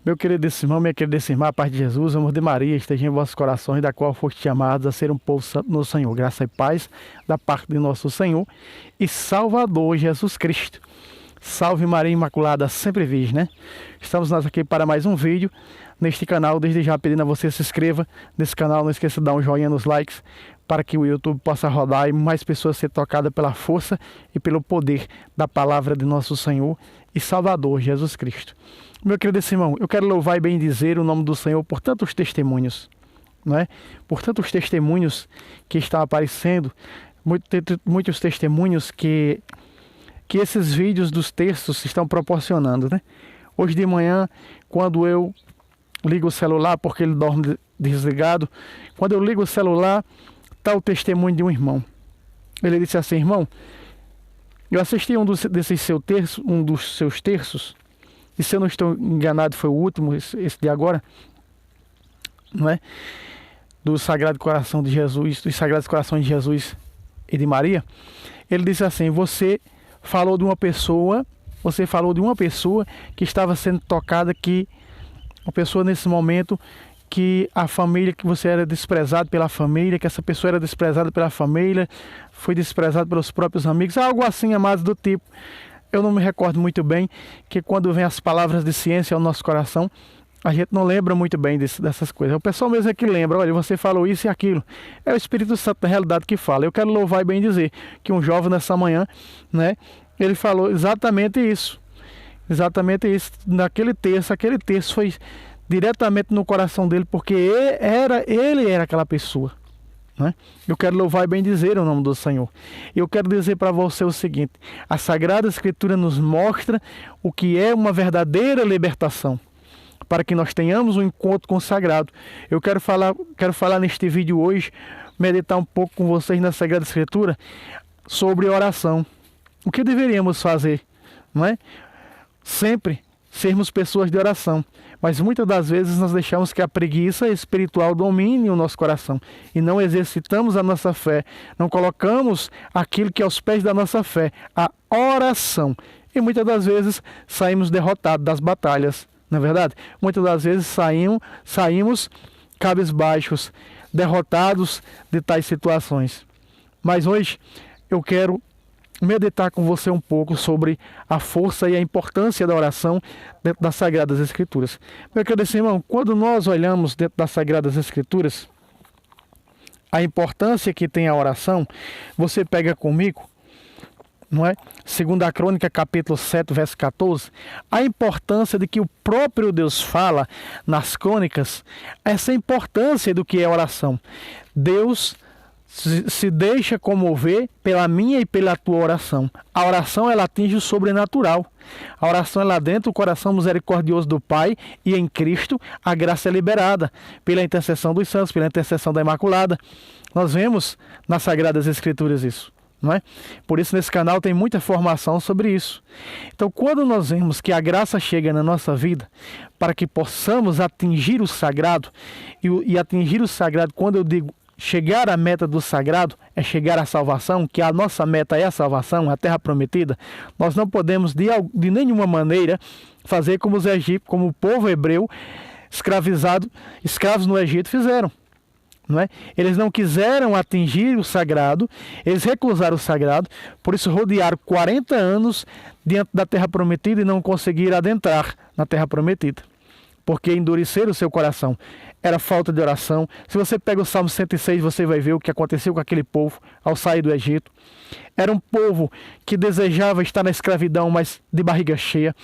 Meu querido irmão, minha querida irmã, a paz de Jesus, o amor de Maria, esteja em vossos corações, da qual foste chamados a ser um povo santo no Senhor. Graça e paz da parte de nosso Senhor e Salvador Jesus Cristo. Salve Maria Imaculada, sempre virgem, né? Estamos nós aqui para mais um vídeo neste canal. Desde já pedindo a você se inscreva nesse canal, não esqueça de dar um joinha nos likes, para que o YouTube possa rodar e mais pessoas serem tocadas pela força e pelo poder da palavra de nosso Senhor e Salvador Jesus Cristo. Meu querido irmão, eu quero louvar e bendizer o nome do Senhor por tantos testemunhos, não é? Por tantos testemunhos que estão aparecendo, muitos testemunhos que esses vídeos dos textos estão proporcionando, né? Hoje de manhã, quando eu ligo o celular, porque ele dorme desligado, quando eu ligo o celular, está o testemunho de um irmão. Ele disse assim: irmão, eu assisti um dos seus terços, e se eu não estou enganado foi o último, esse de agora, não é? Do Sagrado Coração de Jesus, dos Sagrados Corações de Jesus e de Maria. Ele disse assim: você falou de uma pessoa que estava sendo tocada, que uma pessoa nesse momento, que a família, que você era desprezado pela família, que essa pessoa era desprezada pela família, foi desprezado pelos próprios amigos, algo assim, amados, do tipo. Eu não me recordo muito bem, que quando vem as palavras de ciência ao nosso coração, a gente não lembra muito bem dessas coisas. O pessoal mesmo é que lembra: olha, você falou isso e aquilo. É o Espírito Santo da realidade que fala. Eu quero louvar e bem dizer que um jovem nessa manhã, né, ele falou exatamente isso. Exatamente isso. Naquele texto, aquele texto foi diretamente no coração dele, porque ele era aquela pessoa, né? Eu quero louvar e bem dizer o nome do Senhor. Eu quero dizer para você o seguinte: a Sagrada Escritura nos mostra o que é uma verdadeira libertação, para que nós tenhamos um encontro com o Sagrado. Eu quero falar neste vídeo hoje, meditar um pouco com vocês na Sagrada Escritura sobre oração. O que deveríamos fazer, não é? Sempre sermos pessoas de oração, mas muitas das vezes nós deixamos que a preguiça espiritual domine o nosso coração e não exercitamos a nossa fé, não colocamos aquilo que é aos pés da nossa fé, a oração, e muitas das vezes saímos derrotados das batalhas, não é verdade? Muitas das vezes saímos cabisbaixos, derrotados de tais situações. Mas hoje eu quero meditar com você um pouco sobre a força e a importância da oração dentro das Sagradas Escrituras. Meu querido irmão, quando nós olhamos dentro das Sagradas Escrituras a importância que tem a oração, você pega comigo, não é? Segunda Crônica, capítulo 7, verso 14, a importância de que o próprio Deus fala nas crônicas, essa importância do que é oração. Deus se deixa comover pela minha e pela tua oração. A oração, ela atinge o sobrenatural. A oração é lá dentro, o coração misericordioso do Pai, e em Cristo a graça é liberada pela intercessão dos santos, pela intercessão da Imaculada. Nós vemos nas Sagradas Escrituras isso, não é? Por isso nesse canal tem muita formação sobre isso. Então, quando nós vemos que a graça chega na nossa vida para que possamos atingir o sagrado, e atingir o sagrado, quando eu digo chegar à meta do sagrado, é chegar à salvação, que a nossa meta é a salvação, a terra prometida, nós não podemos de nenhuma maneira fazer como os egípcios, como o povo hebreu escravos no Egito fizeram, não é? Eles não quiseram atingir o sagrado, eles recusaram o sagrado, por isso rodearam 40 anos diante da terra prometida e não conseguiram adentrar na terra prometida, porque endureceram o seu coração. Era falta de oração. Se você pega o Salmo 106, você vai ver o que aconteceu com aquele povo ao sair do Egito. Era um povo que desejava estar na escravidão, mas de barriga cheia.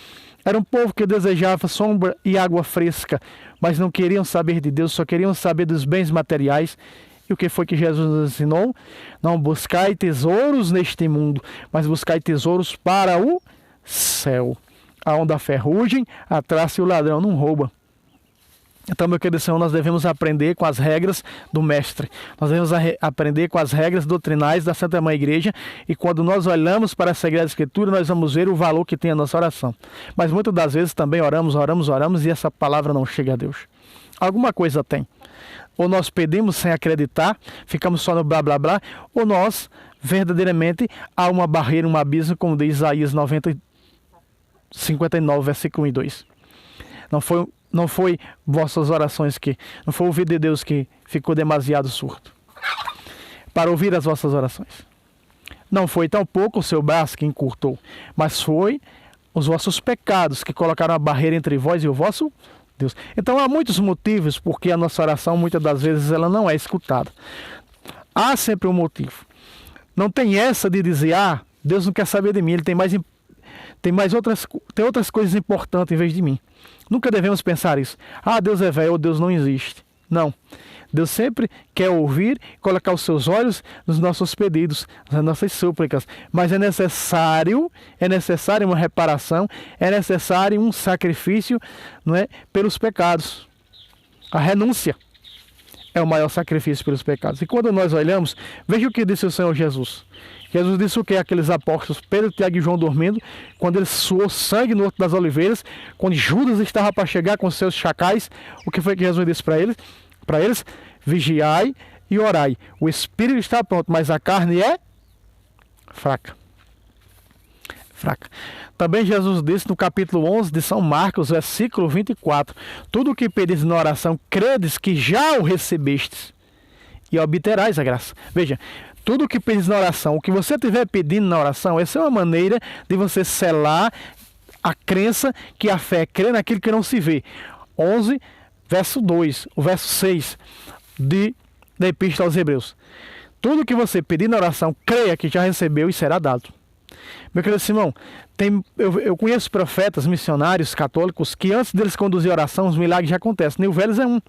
Era um povo que desejava sombra e água fresca, mas não queriam saber de Deus, só queriam saber dos bens materiais. E o que foi que Jesus nos ensinou? Não buscai tesouros neste mundo, mas buscai tesouros para o céu, aonde a ferrugem, a traça e o ladrão não rouba. Então, meu querido Senhor, nós devemos aprender com as regras do Mestre. Nós devemos aprender com as regras doutrinais da Santa Mãe Igreja. E quando nós olhamos para a Sagrada Escritura, nós vamos ver o valor que tem a nossa oração. Mas muitas das vezes também oramos e essa palavra não chega a Deus. Alguma coisa tem. Ou nós pedimos sem acreditar, ficamos só no blá blá blá, ou nós, verdadeiramente, há uma barreira, um abismo, como diz Isaías 59, versículo 1 e 2. Não foi Não foi vossas orações que... Não foi o ouvido de Deus que ficou demasiado surdo para ouvir as vossas orações. Não foi tampouco o seu braço que encurtou, mas foi os vossos pecados que colocaram a barreira entre vós e o vosso Deus. Então há muitos motivos porque a nossa oração, muitas das vezes, ela não é escutada. Há sempre um motivo. Não tem essa de dizer, Deus não quer saber de mim, Ele tem outras coisas importantes em vez de mim. Nunca devemos pensar isso. Deus é velho ou Deus não existe. Não. Deus sempre quer ouvir e colocar os seus olhos nos nossos pedidos, nas nossas súplicas. Mas é necessário uma reparação, é necessário um sacrifício, não é, pelos pecados. A renúncia é o maior sacrifício pelos pecados. E quando nós olhamos, veja o que disse o Senhor Jesus. Jesus disse o que? Aqueles apóstolos, Pedro, Tiago e João dormindo, quando ele suou sangue no Horto das Oliveiras, quando Judas estava para chegar com seus chacais, o que foi que Jesus disse para eles? Para eles, vigiai e orai. O espírito está pronto, mas a carne é fraca. Também Jesus disse no capítulo 11 de São Marcos, versículo 24, tudo o que pedis na oração, credes que já o recebestes e obterás a graça. Veja, tudo o que pedis na oração, o que você estiver pedindo na oração, essa é uma maneira de você selar a crença que a fé crê naquilo que não se vê. 11, verso 2, o verso 6 da Epístola aos Hebreus. Tudo que você pedir na oração, creia que já recebeu e será dado. Meu querido Simão, eu conheço profetas, missionários católicos que antes deles conduzir a oração, os milagres já acontecem. Nil Vélez é um.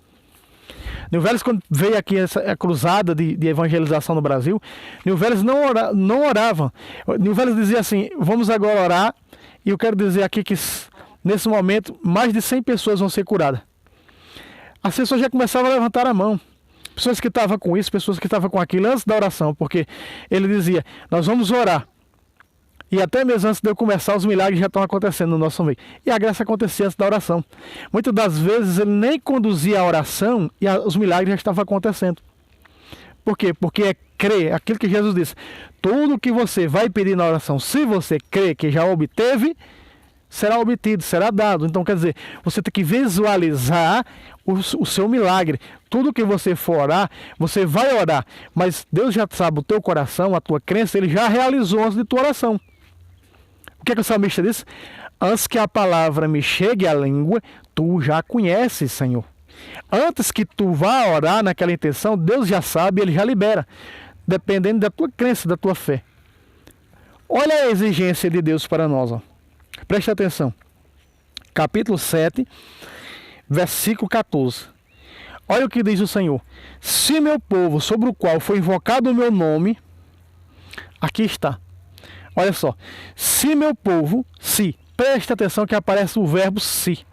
Nil Vélez, quando veio aqui essa cruzada de evangelização no Brasil, Nil Vélez não orava. Nil Vélez dizia assim, vamos agora orar, e eu quero dizer aqui que nesse momento mais de 100 pessoas vão ser curadas. As pessoas já começavam a levantar a mão. Pessoas que estavam com isso, pessoas que estavam com aquilo antes da oração, porque ele dizia, nós vamos orar. E até mesmo antes de eu começar, os milagres já estão acontecendo no nosso meio. E a graça acontecia antes da oração. Muitas das vezes ele nem conduzia a oração e os milagres já estavam acontecendo. Por quê? Porque é crer, aquilo que Jesus disse. Tudo que você vai pedir na oração, se você crê que já obteve, será obtido, será dado. Então quer dizer, você tem que visualizar o seu milagre. Tudo que você for orar, você vai orar. Mas Deus já sabe o teu coração, a tua crença, Ele já realizou antes de tua oração. O que é que o salmista disse? Antes que a palavra me chegue à língua, tu já conheces, Senhor. Antes que tu vá orar naquela intenção, Deus já sabe, Ele já libera. Dependendo da tua crença, da tua fé. Olha a exigência de Deus para nós. Preste atenção. Capítulo 7, versículo 14. Olha o que diz o Senhor. Se meu povo, sobre o qual foi invocado o meu nome, aqui está. Olha só, se meu povo, preste atenção que aparece o verbo se,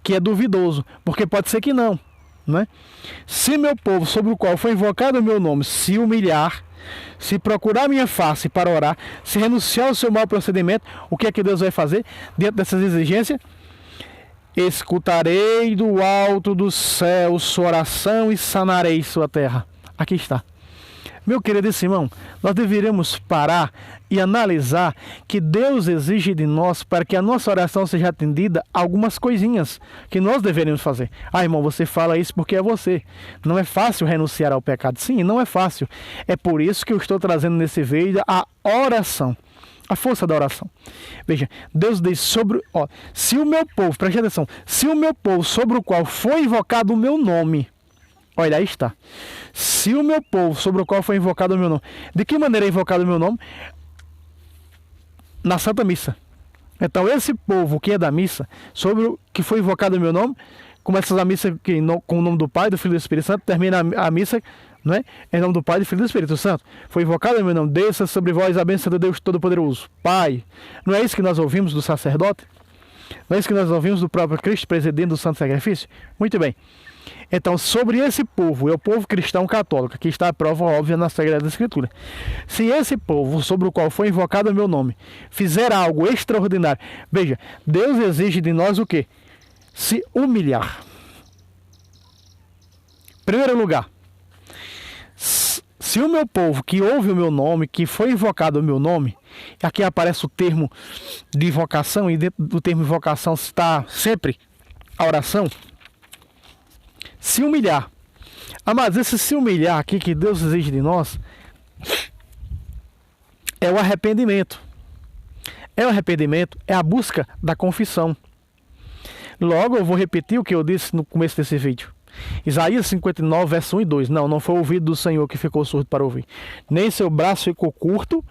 que é duvidoso, porque pode ser que não, né? Se meu povo, sobre o qual foi invocado o meu nome, se humilhar, se procurar minha face para orar, se renunciar ao seu mau procedimento, o que é que Deus vai fazer dentro dessas exigências? Escutarei do alto do céu sua oração e sanarei sua terra. Aqui está. Meu querido irmão, nós deveríamos parar e analisar que Deus exige de nós, para que a nossa oração seja atendida, algumas coisinhas que nós deveríamos fazer. Irmão, você fala isso porque é você. Não é fácil renunciar ao pecado. Sim, não é fácil. É por isso que eu estou trazendo nesse vídeo a oração. A força da oração. Veja, Deus diz sobre... se o meu povo, preste atenção, se o meu povo sobre o qual foi invocado o meu nome... Olha, aí está. Se o meu povo, sobre o qual foi invocado o meu nome... De que maneira é invocado o meu nome? Na Santa Missa. Então, esse povo que é da missa, sobre o que foi invocado o meu nome, começa a missa com o nome do Pai, do Filho e do Espírito Santo, termina a missa, não é? Em nome do Pai, do Filho e do Espírito Santo. Foi invocado o meu nome. Desça sobre vós a bênção de Deus Todo-Poderoso. Pai. Não é isso que nós ouvimos do sacerdote? Não é isso que nós ouvimos do próprio Cristo, presidente do Santo Sacrifício? Muito bem. Então, sobre esse povo, é o povo cristão católico, aqui está a prova óbvia na Sagrada Escritura. Se esse povo, sobre o qual foi invocado o meu nome, fizer algo extraordinário, veja, Deus exige de nós o quê? Se humilhar. Primeiro lugar, se o meu povo que ouve o meu nome, que foi invocado o meu nome, aqui aparece o termo de invocação, e dentro do termo invocação está sempre a oração. Se humilhar. Amados, esse se humilhar aqui que Deus exige de nós é o arrependimento. É o arrependimento, é a busca da confissão. Logo, eu vou repetir o que eu disse no começo desse vídeo. Isaías 59, verso 1 e 2. Não foi o ouvido do Senhor que ficou surdo para ouvir. Nem seu braço ficou curto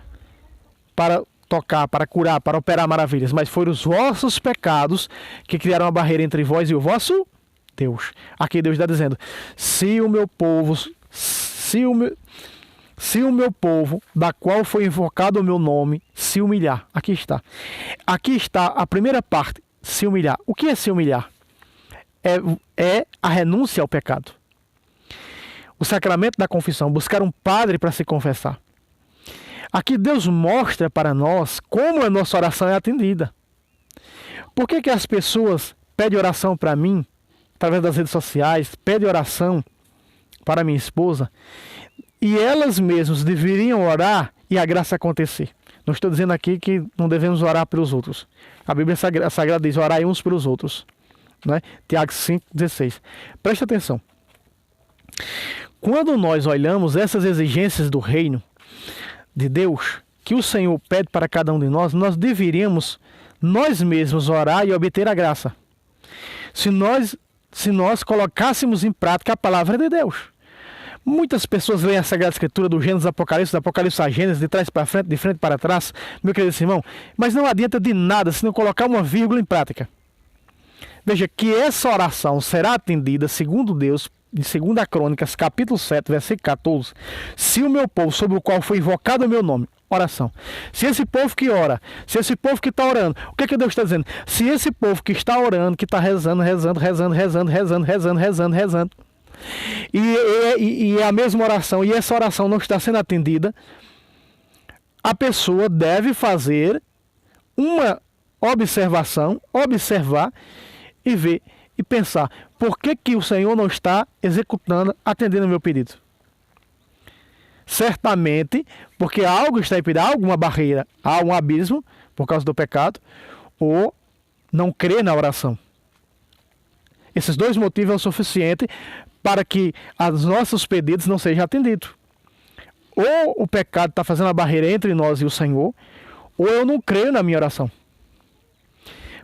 para tocar, para curar, para operar maravilhas. Mas foram os vossos pecados que criaram a barreira entre vós e o vosso Deus. Aqui Deus está dizendo: se o meu povo, da qual foi invocado o meu nome, se humilhar. Aqui está. Aqui está a primeira parte. Se humilhar. O que é se humilhar? É a renúncia ao pecado. O sacramento da confissão, buscar um padre para se confessar. Aqui Deus mostra para nós como a nossa oração é atendida. Por que as pessoas pedem oração para mim, através das redes sociais, pedem oração para minha esposa, e elas mesmas deveriam orar e a graça acontecer? Não estou dizendo aqui que não devemos orar pelos outros. A Bíblia Sagrada diz: orai uns pelos outros. Né? Tiago 5,16. Preste atenção. Quando nós olhamos essas exigências do reino de Deus, que o Senhor pede para cada um de nós, nós deveríamos nós mesmos orar e obter a graça. Se nós colocássemos em prática a palavra de Deus. Muitas pessoas leem a Sagrada Escritura do Gênesis, do Apocalipse a Gênesis, de trás para frente, de frente para trás, meu querido irmão, mas não adianta de nada se não colocar uma vírgula em prática. Veja que essa oração será atendida, segundo Deus, de 2 Crônicas, capítulo 7, versículo 14. Se o meu povo, sobre o qual foi invocado o meu nome, oração. Se esse povo que ora, se esse povo que está orando, o que Deus está dizendo? Se esse povo que está orando, que está rezando, e a mesma oração, e essa oração não está sendo atendida, a pessoa deve fazer uma observação, observar e ver e pensar: por que o Senhor não está executando, atendendo o meu pedido? Certamente porque algo está impedindo, há alguma barreira, há um abismo por causa do pecado, ou não crê na oração. Esses dois motivos é o suficiente para que os nossos pedidos não sejam atendidos. Ou o pecado está fazendo a barreira entre nós e o Senhor, ou eu não creio na minha oração.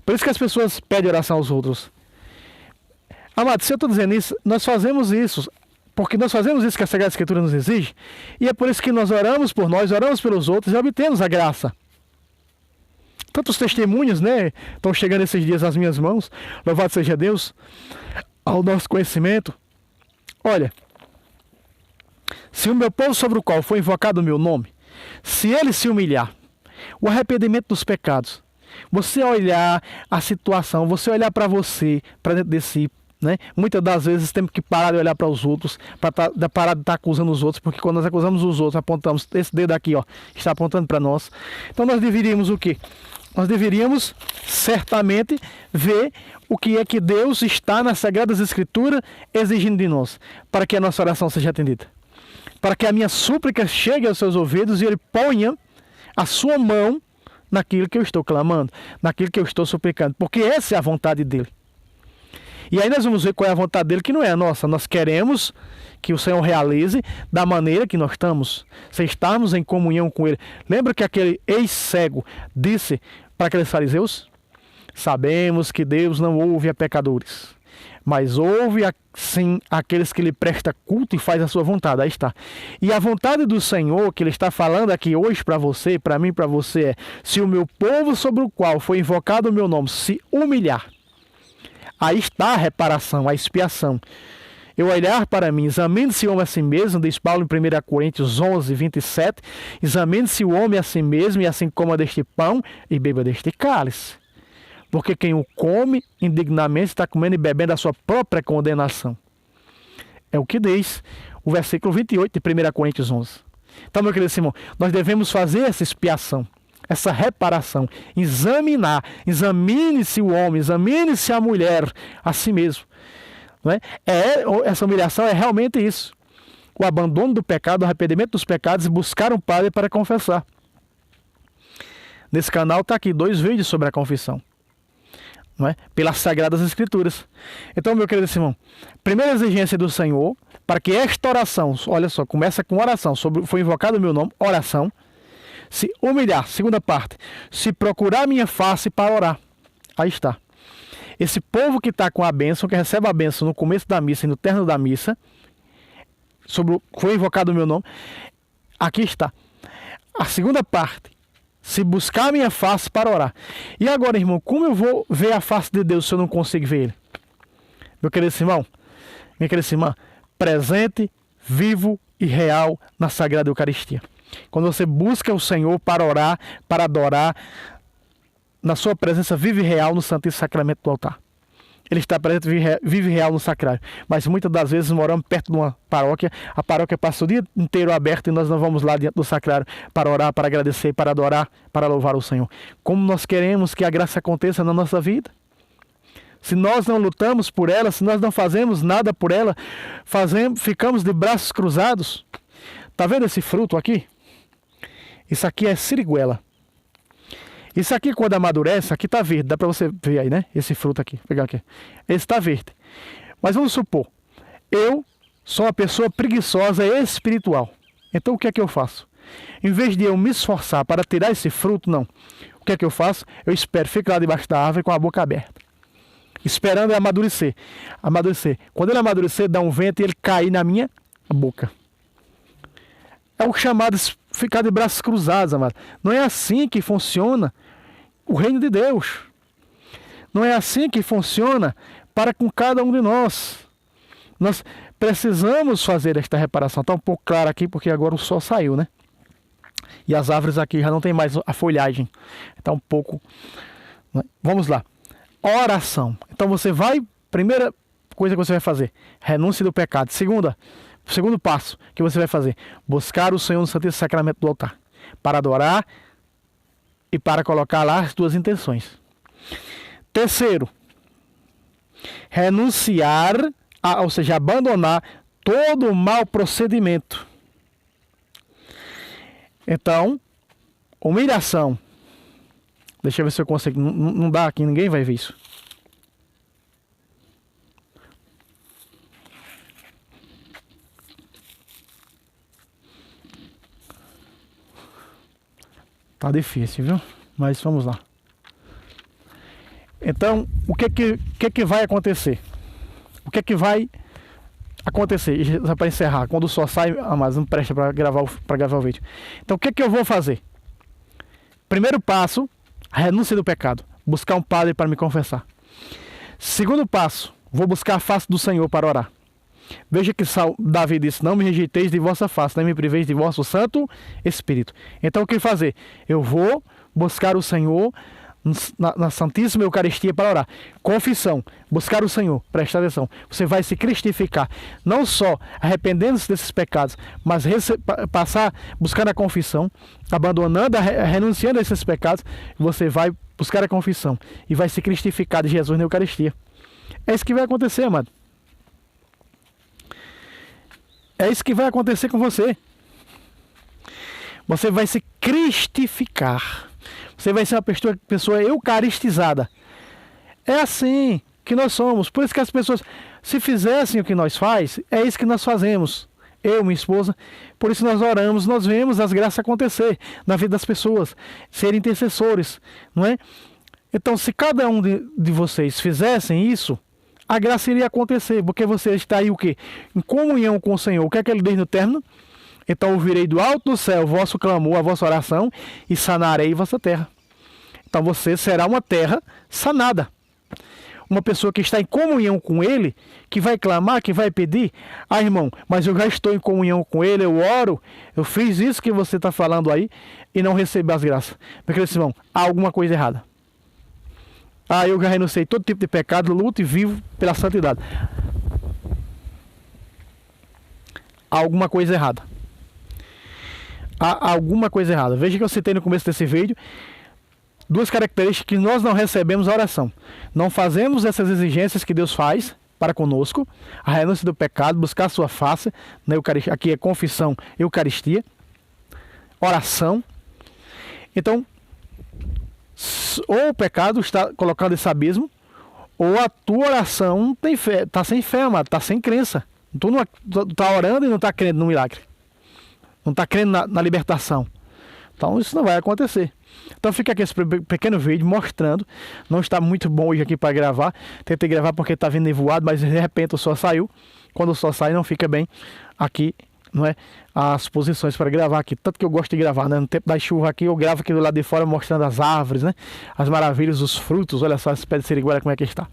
Por isso que as pessoas pedem oração aos outros. Amado, se eu estou dizendo isso, nós fazemos isso, porque nós fazemos isso que a Sagrada Escritura nos exige, e é por isso que nós oramos por nós, oramos pelos outros e obtemos a graça. Tantos testemunhos, né? Estão chegando esses dias às minhas mãos, louvado seja Deus, ao nosso conhecimento. Olha, se o meu povo sobre o qual foi invocado o meu nome, se ele se humilhar, o arrependimento dos pecados, você olhar a situação, você olhar para você, para dentro de si, né? Muitas das vezes temos que parar de olhar para os outros, para parar de estar acusando os outros, porque quando nós acusamos os outros, apontamos, esse dedo aqui, ó, está apontando para nós. Então nós deveríamos o quê? Nós deveríamos certamente ver o que é que Deus está nas Sagradas Escrituras exigindo de nós, para que a nossa oração seja atendida, para que a minha súplica chegue aos seus ouvidos e Ele ponha a sua mão naquilo que eu estou clamando, naquilo que eu estou suplicando, porque essa é a vontade dEle. E aí nós vamos ver qual é a vontade dEle, que não é a nossa. Nós queremos que o Senhor realize da maneira que nós estamos, se estarmos em comunhão com Ele. Lembra que aquele ex-cego disse para aqueles fariseus: sabemos que Deus não ouve a pecadores, mas ouve sim aqueles que lhe prestam culto e faz a sua vontade. Aí está. E a vontade do Senhor que Ele está falando aqui hoje para você, para mim, para você é: se o meu povo sobre o qual foi invocado o meu nome se humilhar, aí está a reparação, a expiação. Eu olhar para mim, examine-se o homem a si mesmo, diz Paulo em 1 Coríntios 11, 27, examine-se o homem a si mesmo, e assim coma deste pão e beba deste cálice. Porque quem o come indignamente está comendo e bebendo a sua própria condenação. É o que diz o versículo 28 de 1 Coríntios 11. Então, meu querido irmão, nós devemos fazer essa expiação, essa reparação, examine-se o homem, examine-se a mulher a si mesmo. Não é? Essa humilhação é realmente isso: o abandono do pecado, o arrependimento dos pecados e buscar um padre para confessar. Nesse canal está aqui 2 vídeos sobre a confissão. não é? Pelas Sagradas Escrituras. Então, meu querido irmão, primeira exigência do Senhor, para que esta oração, olha só, começa com oração, foi invocado o meu nome, oração, se humilhar, segunda parte, se procurar minha face para orar. Aí está. Esse povo que está com a bênção, que recebe a bênção no começo da missa e no término da missa, foi invocado o meu nome, aqui está. A segunda parte, se buscar a minha face para orar. E agora, irmão, como eu vou ver a face de Deus se eu não consigo ver Ele? Meu querido irmão, minha querida irmã, presente, vivo e real na Sagrada Eucaristia. Quando você busca o Senhor para orar, para adorar, na sua presença vive real no Santíssimo Sacramento do altar. Ele está presente, vive real no sacrário. Mas muitas das vezes moramos perto de uma paróquia, a paróquia passa o dia inteiro aberta e nós não vamos lá diante do sacrário para orar, para agradecer, para adorar, para louvar o Senhor. Como nós queremos que a graça aconteça na nossa vida? Se nós não lutamos por ela, se nós não fazemos nada por ela, ficamos de braços cruzados. Está vendo esse fruto aqui? Isso aqui é siriguela. Isso aqui, quando amadurece, aqui está verde. Dá para você ver aí, né? Esse fruto aqui. Vou pegar aqui. Esse está verde. Mas vamos supor, eu sou uma pessoa preguiçosa e espiritual. Então o que é que eu faço? Em vez de eu me esforçar para tirar esse fruto, não. O que é que eu faço? Eu espero, fico lá debaixo da árvore com a boca aberta. Esperando ele amadurecer. Quando ele amadurecer, dá um vento e ele cair na minha boca. É o chamado ficar de braços cruzados, amado. Não é assim que funciona o reino de Deus. Não é assim que funciona para com cada um de nós. Nós precisamos fazer esta reparação. Está um pouco claro aqui porque agora o sol saiu, né? E as árvores aqui já não tem mais a folhagem. Está um pouco... Vamos lá. Oração. Então você vai... Primeira coisa que você vai fazer. Renúncia do pecado. Segundo passo que você vai fazer, buscar o Senhor no Santíssimo Sacramento do altar, para adorar e para colocar lá as tuas intenções. Terceiro, renunciar, ou seja, abandonar todo o mau procedimento. Então, humilhação. Deixa eu ver se eu consigo. Não dá aqui, ninguém vai ver isso. Tá difícil, viu? Mas vamos lá. Então, o que vai acontecer? O que vai acontecer? Já para encerrar, quando o sol sai, mas não presta para gravar o vídeo. Então, o que eu vou fazer? Primeiro passo, a renúncia do pecado. Buscar um padre para me confessar. Segundo passo, vou buscar a face do Senhor para orar. Veja que Davi disse: não me rejeiteis de vossa face, nem me priveis de vosso Santo Espírito. Então o que fazer? Eu vou buscar o Senhor na Santíssima Eucaristia para orar. Confissão, buscar o Senhor, presta atenção. Você vai se cristificar, não só arrependendo-se desses pecados, mas passar buscando a confissão, abandonando, renunciando a esses pecados. Você vai buscar a confissão e vai se cristificar de Jesus na Eucaristia. É isso que vai acontecer, amado. É isso que vai acontecer com você. Você vai se cristificar. Você vai ser uma pessoa eucaristizada. É assim que nós somos. Por isso que as pessoas, se fizessem o que nós faz, é isso que nós fazemos. Eu, minha esposa. Por isso nós oramos, nós vemos as graças acontecer na vida das pessoas. Serem intercessores, não é? Então, se cada um de vocês fizessem isso, a graça iria acontecer, porque você está aí o quê? Em comunhão com o Senhor. O que é que ele diz no término? Então ouvirei do alto do céu o vosso clamor, a vossa oração, e sanarei vossa terra. Então você será uma terra sanada. Uma pessoa que está em comunhão com ele, que vai clamar, que vai pedir: ah, irmão, mas eu já estou em comunhão com ele, eu oro, eu fiz isso que você está falando aí, e não recebi as graças. Meu querido irmão, há alguma coisa errada. Ah, eu já renunciei todo tipo de pecado, luto e vivo pela santidade. Há alguma coisa errada. Há alguma coisa errada. Veja que eu citei no começo desse vídeo duas características que nós não recebemos a oração. Não fazemos essas exigências que Deus faz para conosco. A renúncia do pecado, buscar a sua face na Eucaristia. Aqui é confissão, Eucaristia. Oração. Então, ou o pecado está colocando esse abismo, ou a tua oração não tem fé, tá sem fé, amado, tá sem crença. Tu não tá orando e não tá crendo no milagre. Não tá crendo na libertação. Então isso não vai acontecer. Então fica aqui esse pequeno vídeo mostrando. Não está muito bom hoje aqui para gravar. Tentei gravar porque está vindo nevoado, mas de repente o sol saiu. Quando o sol sai não fica bem aqui, não é? As posições para gravar aqui. Tanto que eu gosto de gravar, né? No tempo da chuva aqui, eu gravo aqui do lado de fora mostrando as árvores, né? As maravilhas, os frutos. Olha só esse pé de siriguela como é que está.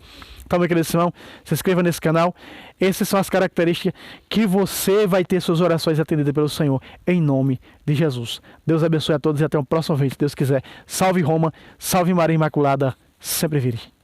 Então, meu querido irmão, se inscreva nesse canal. Essas são as características que você vai ter suas orações atendidas pelo Senhor, em nome de Jesus. Deus abençoe a todos e até o próximo vídeo, se Deus quiser. Salve Roma, salve Maria Imaculada, sempre virgem.